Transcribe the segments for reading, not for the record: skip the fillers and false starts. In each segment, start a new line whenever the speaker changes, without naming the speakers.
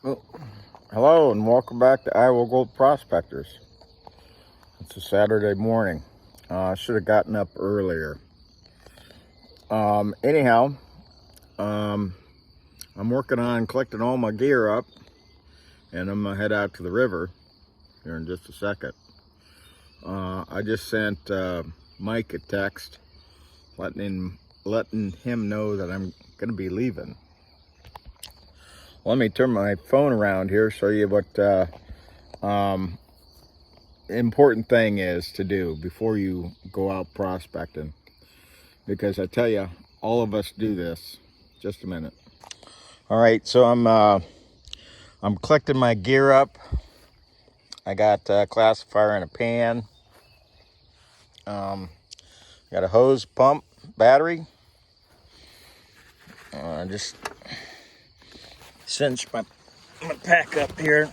Well, hello and welcome back to Iowa Gold Prospectors. It's a Saturday morning. I should have gotten up earlier. Anyhow, I'm working on collecting all my gear up, and I'm gonna head out to the river here in just a second. I just sent Mike a text letting him know that I'm gonna be leaving. Let me turn my phone around here, show you what important thing is to do before you go out prospecting, because I tell you, all of us do this. Just a minute. All right, so I'm collecting my gear up. I got a classifier in a pan. Got a hose, pump, battery. Just cinch my pack up here.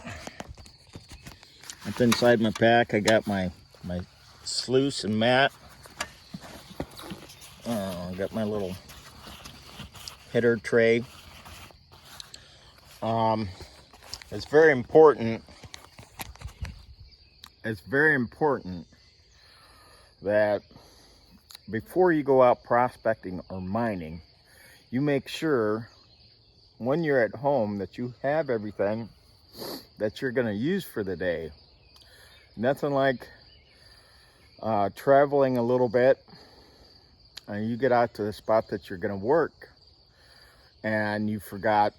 Up inside my pack, I got my sluice and mat. I got my little hitter tray. It's very important. It's very important that before you go out prospecting or mining, you make sure when you're at home that you have everything that you're going to use for the day. Nothing like traveling a little bit and you get out to the spot that you're going to work and you forgot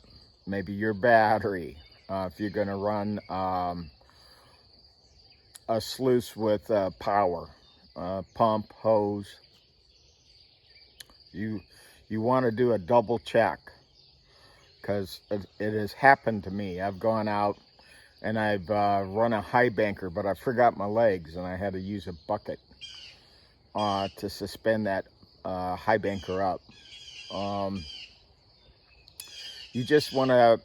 maybe your battery. If you're going to run a sluice with power, pump, hose, you want to do a double check, because it has happened to me. I've gone out and I've run a high banker, but I forgot my legs and I had to use a bucket to suspend that high banker up. You just want to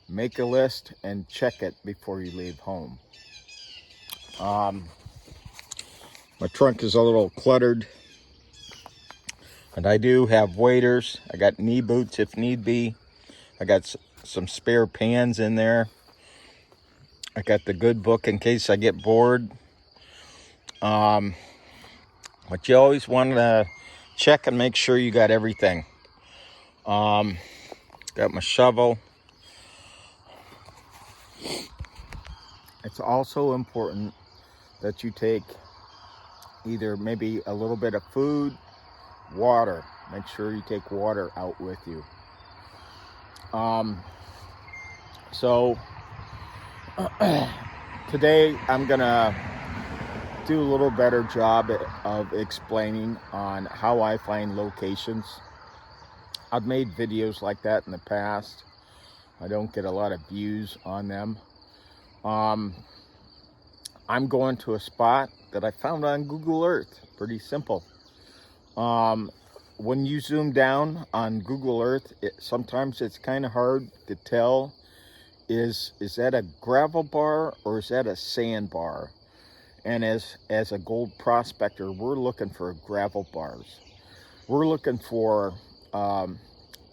make a list and check it before you leave home. My trunk is a little cluttered, and I do have waders. I got knee boots if need be. I got some spare pans in there. I got the good book in case I get bored. But you always want to check and make sure you got everything. Got my shovel. It's also important that you take either maybe a little bit of food, water. Make sure you take water out with you. So today I'm gonna do a little better job of explaining on how I find locations. I've made videos like that in the past. I don't get a lot of views on them. I'm going to a spot that I found on Google Earth. Pretty simple. When you zoom down on Google Earth, sometimes it's kind of hard to tell, is that a gravel bar or is that a sand bar? And as a gold prospector, we're looking for gravel bars. We're looking for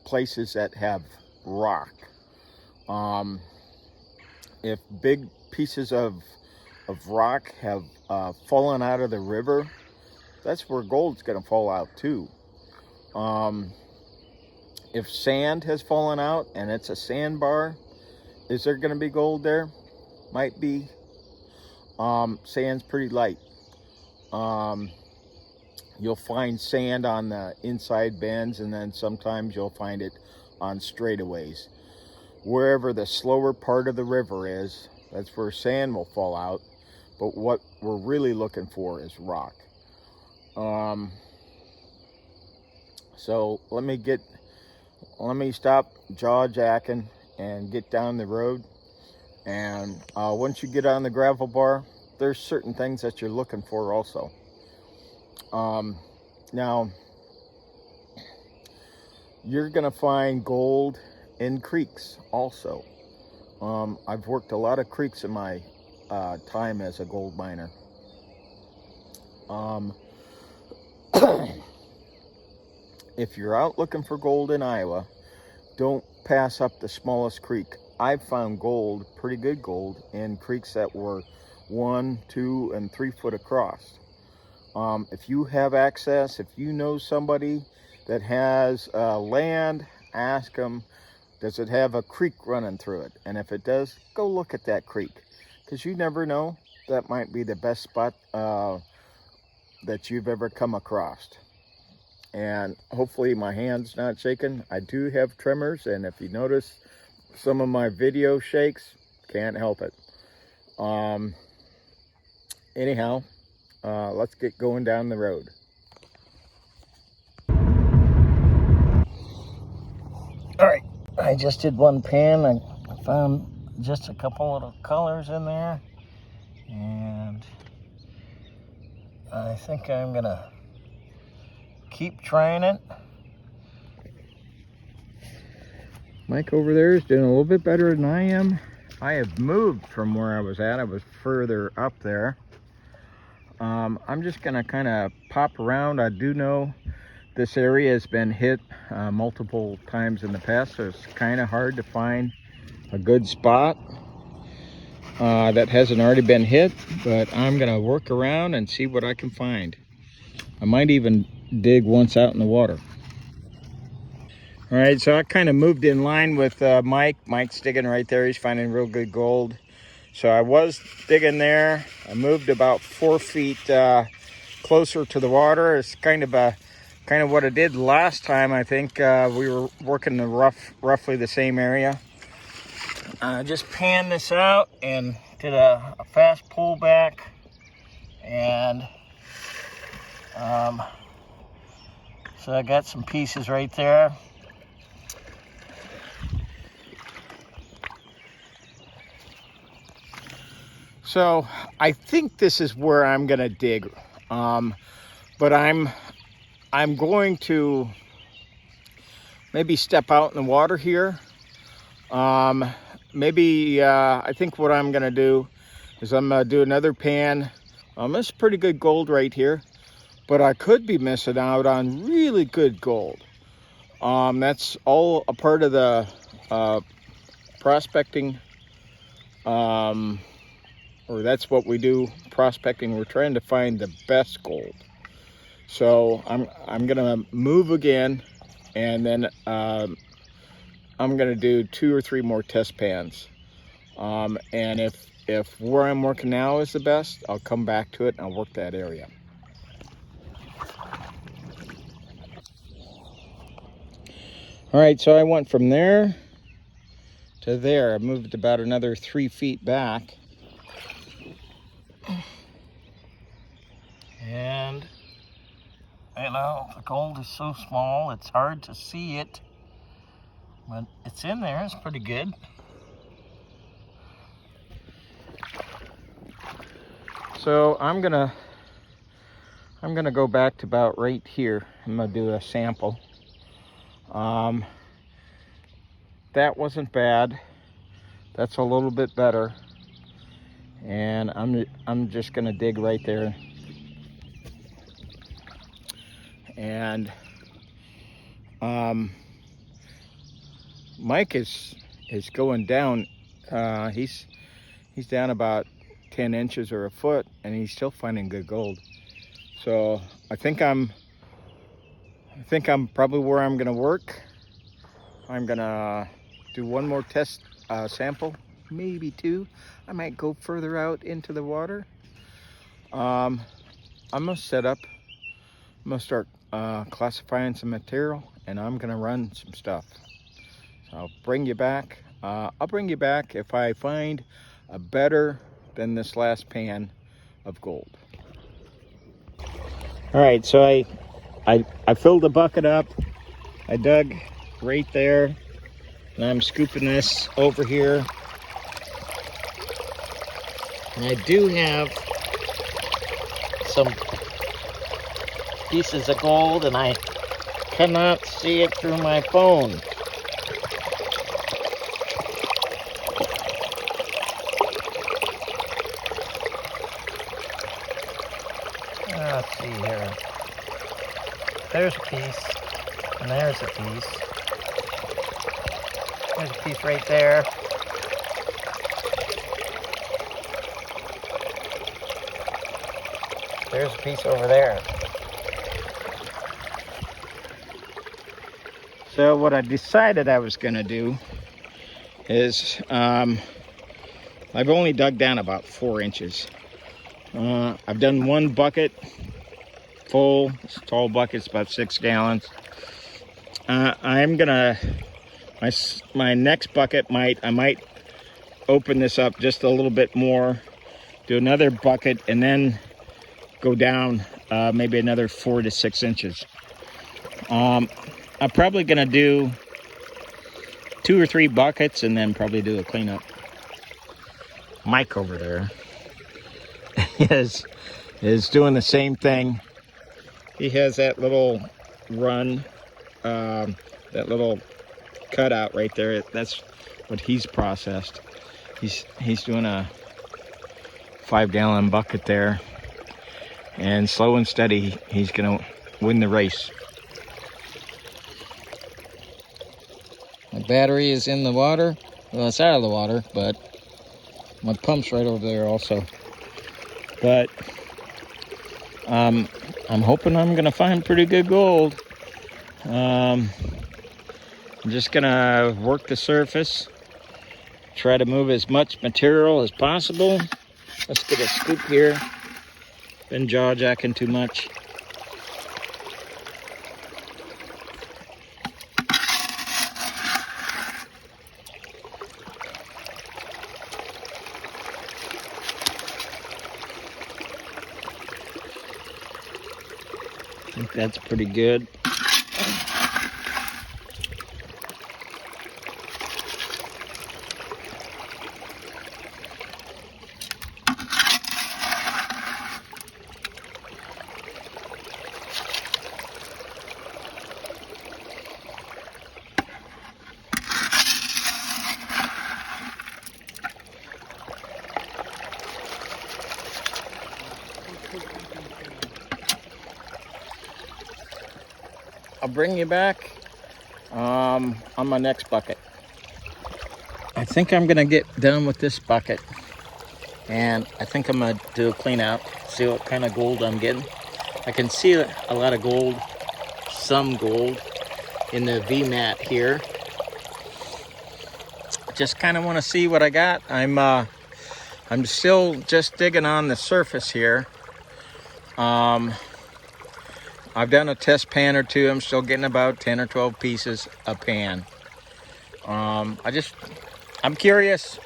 places that have rock. If big pieces of rock have fallen out of the river, that's where gold's going to fall out too. If sand has fallen out and it's a sandbar, is there going to be gold there? Might be. Sand's pretty light. You'll find sand on the inside bends, and then sometimes you'll find it on straightaways. Wherever the slower part of the river is, that's where sand will fall out. But what we're really looking for is rock. So let me stop jaw-jacking and get down the road. And once you get on the gravel bar, there's certain things that you're looking for also. Now, you're gonna find gold in creeks also. I've worked a lot of creeks in my time as a gold miner. If you're out looking for gold in Iowa, don't pass up the smallest creek. I've found gold, pretty good gold, in creeks that were 1, 2, and 3 foot across. If you have access, if you know somebody that has land, ask them, does it have a creek running through it? And if it does, go look at that creek, because you never know, that might be the best spot that you've ever come across. And hopefully my hand's not shaking. I do have tremors, and if you notice some of my video shakes, can't help it. Anyhow, let's get going down the road. All right, I just did one pan. I found just a couple little colors in there, and I think I'm gonna keep trying it. Mike over there is doing a little bit better than I am. I have moved from where I was at. I was further up there. I'm just gonna kind of pop around. I do know this area has been hit multiple times in the past, so it's kind of hard to find a good spot that hasn't already been hit, but I'm gonna work around and see what I can find. I might even dig once out in the water. All right, so I kind of moved in line with Mike. Mike's digging right there. He's finding real good gold. So I was digging there. I moved about 4 feet closer to the water. It's kind of what I did last time. I think we were working the roughly the same area. Just panned this out and did a fast pullback, and so I got some pieces right there. So I think this is where I'm gonna dig, but I'm going to maybe step out in the water here. I think what I'm gonna do is I'm gonna do another pan. This is pretty good gold right here, but I could be missing out on really good gold. That's all a part of the prospecting, or that's what we do, prospecting. We're trying to find the best gold. So I'm gonna move again, and then I'm gonna do 2 or 3 more test pans. And if where I'm working now is the best, I'll come back to it and I'll work that area. All right, so I went from there to there. I moved about another 3 feet back. And, you know, the gold is so small, it's hard to see it. But it's in there, it's pretty good. So I'm gonna go back to about right here. I'm gonna do a sample. That wasn't bad. That's a little bit better. And I'm just gonna dig right there. And Mike is going down. He's down about 10 inches or a foot, and he's still finding good gold. So I think I'm probably where I'm gonna work. I'm gonna do one more test sample, maybe 2. I might go further out into the water. I'm gonna set up. I'm gonna start classifying some material, and I'm gonna run some stuff. So I'll bring you back. I'll bring you back if I find a better than this last pan of gold. All right, so I filled the bucket up. I dug right there, and I'm scooping this over here. And I do have some pieces of gold, and I cannot see it through my phone. Let's see here. There's a piece, and there's a piece. There's a piece right there. There's a piece over there. So what I decided I was gonna do is, I've only dug down about 4 inches. I've done one bucket full. It's a tall bucket, it's about 6 gallons. I'm gonna, my next bucket I might open this up just a little bit more, do another bucket, and then go down maybe another 4 to 6 inches. I'm probably gonna do 2 or 3 buckets and then probably do a cleanup. Mike over there is doing the same thing. He has that little run, that little cutout right there. That's what he's processed. He's doing a 5-gallon bucket there, and slow and steady he's gonna win the race. My battery is in the water. Well, it's out of the water, but my pump's right over there also. But I'm hoping I'm gonna find pretty good gold. I'm just gonna work the surface, try to move as much material as possible. Let's get a scoop here. Been jaw jacking too much. I think that's pretty good. I'll bring you back on my next bucket. I think I'm gonna get done with this bucket, and I think I'm gonna do a clean out, see what kind of gold I'm getting. I can see a lot of gold, some gold in the V-mat here. Just kind of want to see what I got. I'm still just digging on the surface here. I've done a test pan or two. I'm still getting about 10 or 12 pieces a pan. I'm curious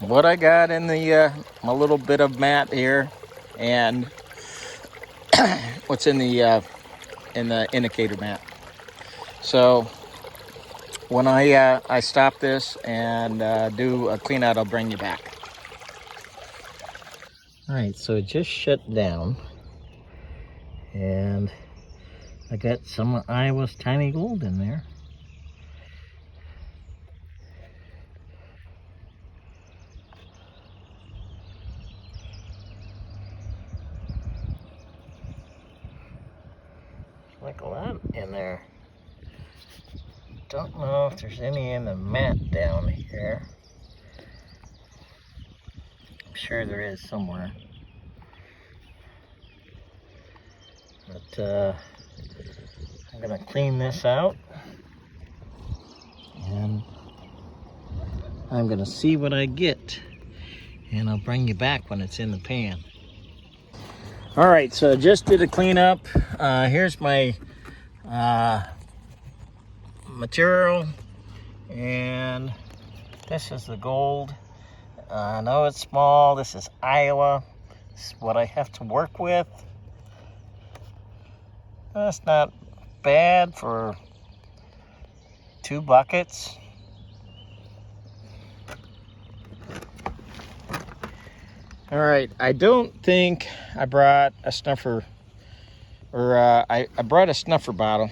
what I got in the my little bit of mat here, and what's in the indicator mat. So when I stop this and do a clean out, I'll bring you back. All right, so it just shut down. And I got some of Iowa's tiny gold in there. Like a lot in there. Don't know if there's any in the mat down here. I'm sure there is somewhere. But I'm gonna clean this out, and I'm gonna see what I get, and I'll bring you back when it's in the pan. All right, so I just did a cleanup. Here's my material, and this is the gold. I know it's small. This is Iowa. This is what I have to work with. That's not bad for 2 buckets. All right, I don't think I brought a snuffer, or I brought a snuffer bottle,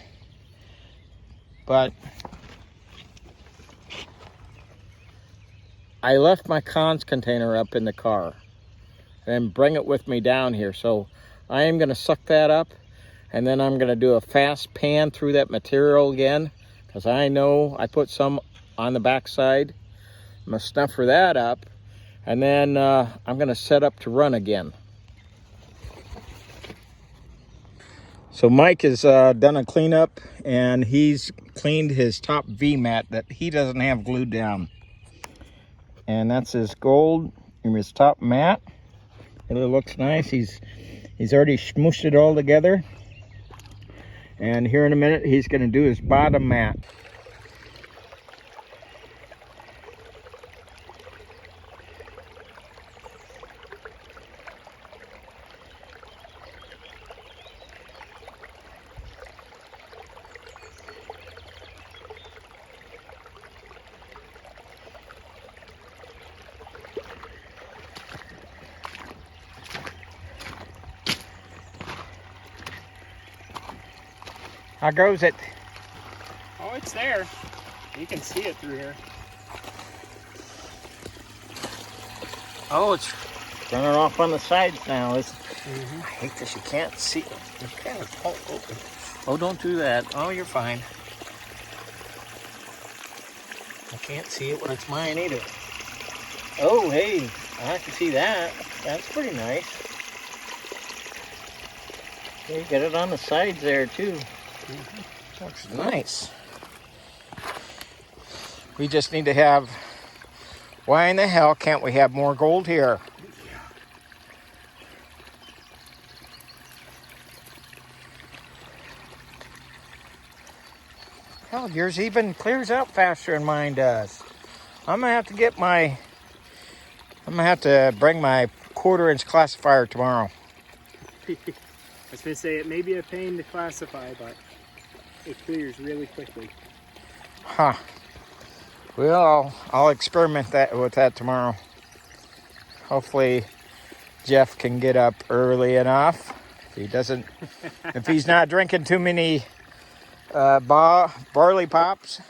but I left my cons container up in the car and bring it with me down here. So I am gonna suck that up, and then I'm gonna do a fast pan through that material again, because I know I put some on the back side. I'm gonna snuffer that up, and then I'm gonna set up to run again. So Mike has done a cleanup, and he's cleaned his top V mat that he doesn't have glued down. And that's his gold in his top mat. It looks nice. He's already smooshed it all together. And here in a minute, he's gonna do his bottom mat. How goes it?
Oh, it's there. You can see it through here.
Oh, it's running off on the sides now. I hate this. You can't see it. You kind of pull open. Oh, don't do that. Oh, you're fine. I can't see it when it's mine either. Oh, hey, I can see that. That's pretty nice. You get it on the sides there too. Looks nice. We just need to have, why in the hell can't we have more gold here? Hell, yours even clears out faster than mine does. I'm gonna have to bring my 1/4-inch classifier tomorrow.
I was gonna say it may be a pain to classify, but it clears really quickly.
Huh. Well, I'll experiment with that tomorrow. Hopefully Jeff can get up early enough. If he's not drinking too many barley pops.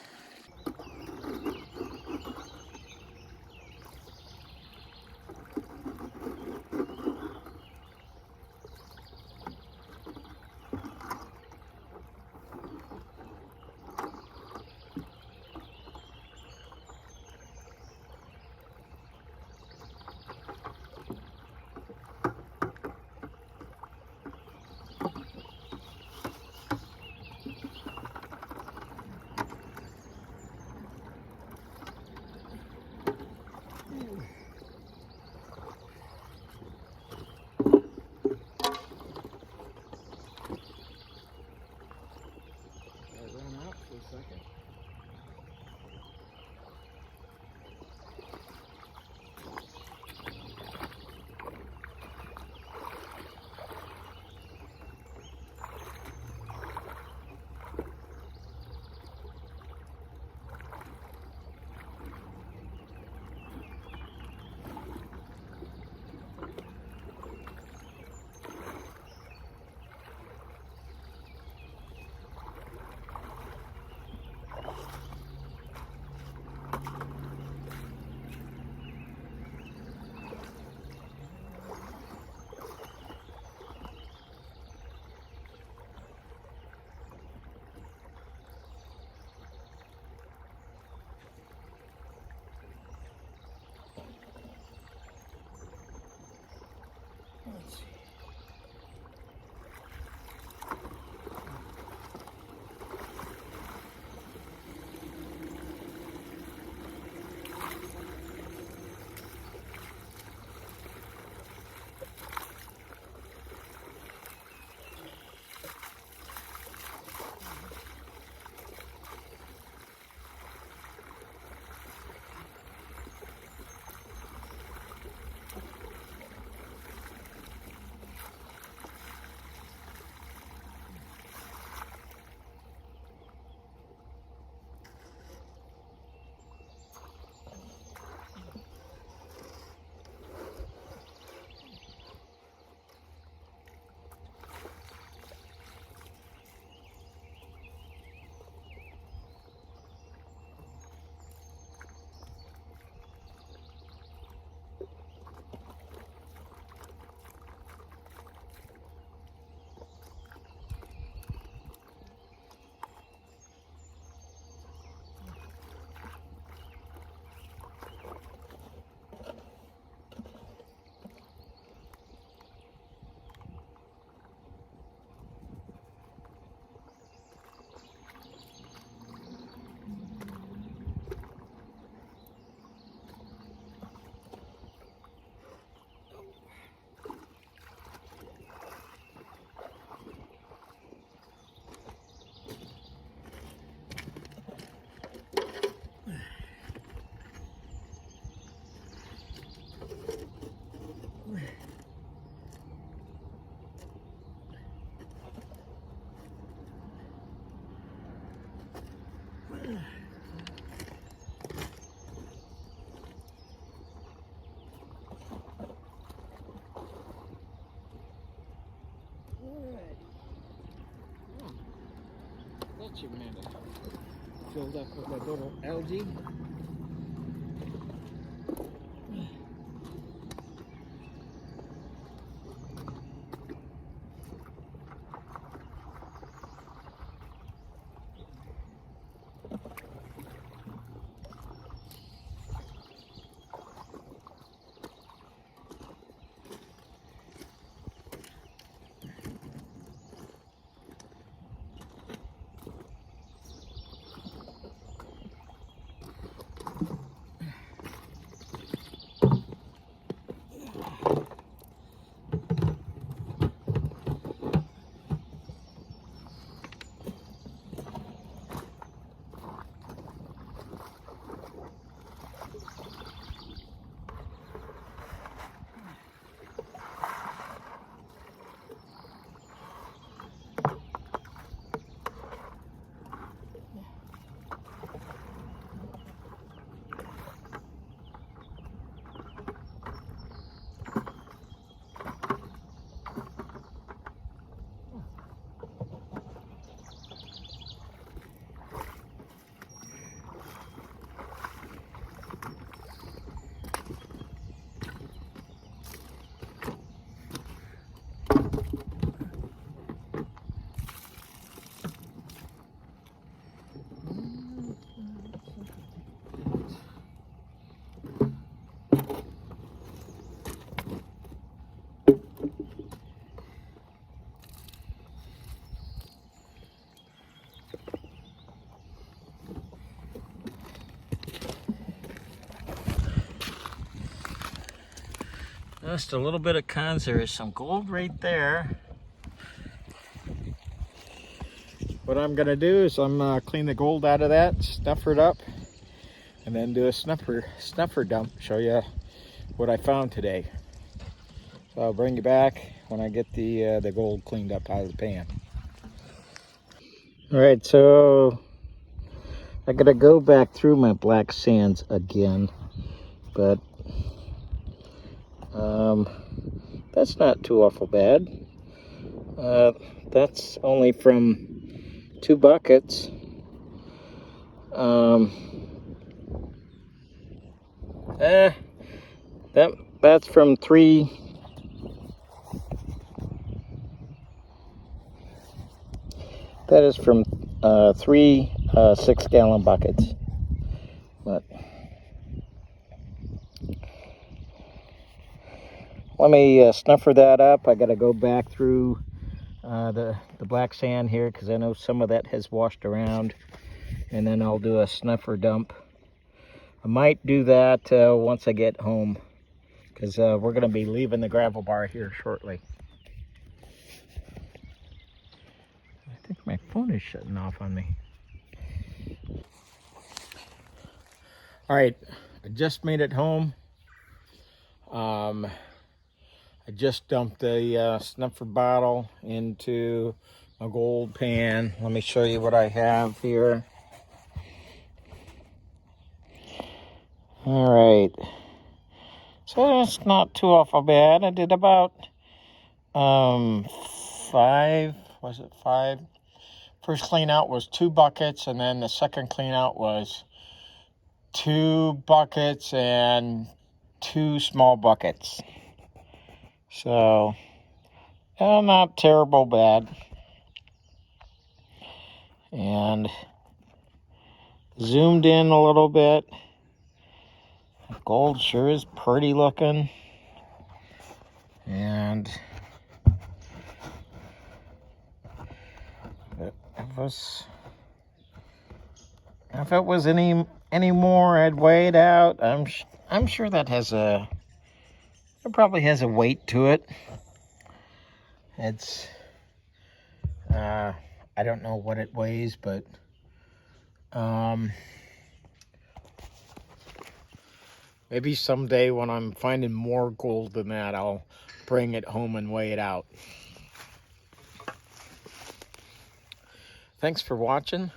kitchen minute. Filled up with a little algae. Just a little bit of cons. There is some gold right there. What I'm gonna do is I'm clean the gold out of that, snuffer it up, and then do a snuffer dump. Show you what I found today. So I'll bring you back when I get the gold cleaned up out of the pan. All right, so I gotta go back through my black sands again, but that's not too awful bad. That's only from 2 buckets. That's from 3. That is from 3 6-gallon buckets. But let me snuffer that up. I got to go back through the black sand here because I know some of that has washed around, and then I'll do a snuffer dump. I might do that once I get home because we're going to be leaving the gravel bar here shortly. I think my phone is shutting off on me. All right, I just made it home. I just dumped the snuffer bottle into a gold pan. Let me show you what I have here. All right, so it's not too awful bad. I did about 5, was it 5? First clean out was 2 buckets, and then the second clean out was 2 buckets and 2 small buckets. So, not terrible bad. And zoomed in a little bit. Gold sure is pretty looking. And if it was any more, I'd weigh it out. I'm sure that it probably has a weight to it. It's I don't know what it weighs, but maybe someday when I'm finding more gold than that, I'll bring it home and weigh it out. Thanks for watching.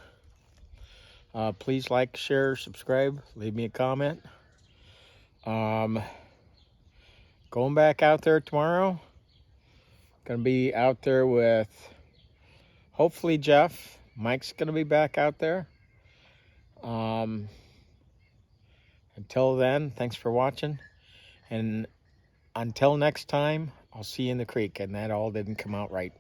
Please like, share, subscribe, leave me a comment. Going back out there tomorrow. Gonna be out there with hopefully Jeff, Mike's going to be back out there. Until then, thanks for watching. And until next time, I'll see you in the creek. And that all didn't come out right.